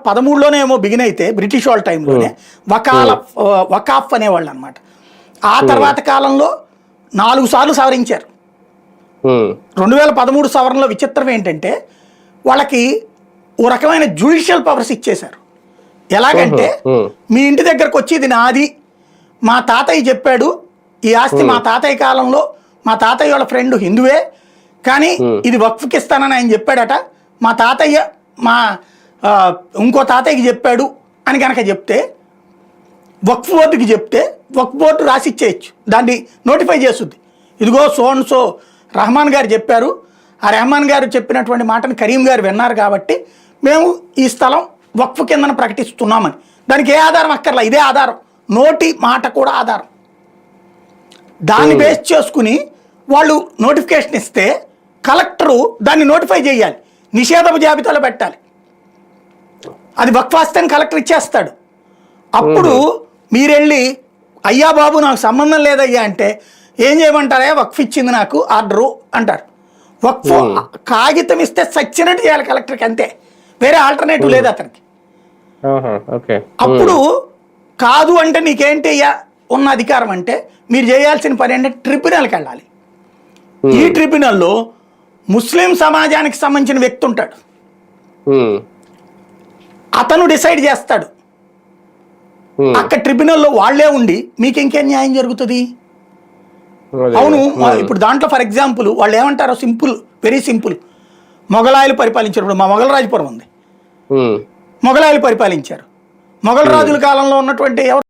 13లోనే ఏమో బిగిన్ అయితే బ్రిటిష్ వాళ్ళ టైంలోనే వకాఫ్ అనేవాళ్ళు అనమాట. ఆ తర్వాత కాలంలో 4 సార్లు సవరించారు. 2013 సవరణలో విచిత్రం ఏంటంటే వాళ్ళకి ఓ రకమైన జ్యుడిషియల్ పవర్స్ ఇచ్చేశారు. ఎలాగంటే మీ ఇంటి దగ్గరకు వచ్చి ఇది నాది, మా తాతయ్య చెప్పాడు, ఈ ఆస్తి మా తాతయ్య కాలంలో మా తాతయ్య వాళ్ళ ఫ్రెండ్ హిందువే కానీ ఇది వక్ఫ్కి ఇస్తానని ఆయన చెప్పాడట, మా తాతయ్య మా ఇంకో తాతయ్యకి చెప్పాడు అని కనుక చెప్తే వక్ఫ్ బోర్డుకి చెప్తే వక్ఫ్ బోర్డు రాసి ఇచ్చేయచ్చు, దాన్ని నోటిఫై చేస్తుంది. ఇదిగో సో రహమాన్ గారు చెప్పారు, ఆ రెహమాన్ గారు చెప్పినటువంటి మాటను కరీం గారు విన్నారు కాబట్టి మేము ఈ స్థలం వక్ఫ్ కిందన ప్రకటిస్తున్నామని. దానికి ఏ ఆధారం అక్కర్లా, ఇదే ఆధారం, నోటి మాట కూడా ఆధారం. దాన్ని బేస్ చేసుకుని వాళ్ళు నోటిఫికేషన్ ఇస్తే కలెక్టరు దాన్ని నోటిఫై చేయాలి, నిషేధపు జాబితాలో పెట్టాలి. అది వక్ఫ్ ఆస్తి అని కలెక్టర్ ఇచ్చేస్తాడు. అప్పుడు మీరెళ్ళి అయ్యా బాబు నాకు సంబంధం లేదయ్యా అంటే ఏం చేయమంటారా, వక్ఫ్ ఇచ్చింది నాకు ఆర్డరు అంటారు. వక్ఫ్ కాగితం ఇస్తే సచ్చినట్టు చేయాలి కలెక్టర్కి, అంతే, వేరే ఆల్టర్నేటివ్ లేదు అతనికి. అప్పుడు కాదు అంటే నీకేంటి అయ్యా ఉన్న అధికారం అంటే మీరు చేయాల్సిన పని ఏంటంటే ట్రిబ్యునల్కి వెళ్ళాలి. ఈ ట్రిబ్యునల్లో ముస్లిం సమాజానికి సంబంధించిన వ్యక్తి ఉంటాడు, అతను డిసైడ్ చేస్తాడు. అక్కడ ట్రిబ్యునల్లో వాళ్లే ఉండి మీకు ఇంకేం న్యాయం జరుగుతుంది? అవును, ఇప్పుడు దాంట్లో ఫర్ ఎగ్జాంపుల్ వాళ్ళు ఏమంటారో సింపుల్, వెరీ సింపుల్. మొఘలాయలు పరిపాలించారు. మా మొఘల్ రాజపురం ఉంది, మొఘలాయలు పరిపాలించారు. మొఘల్ రాజుల కాలంలో ఉన్నటువంటి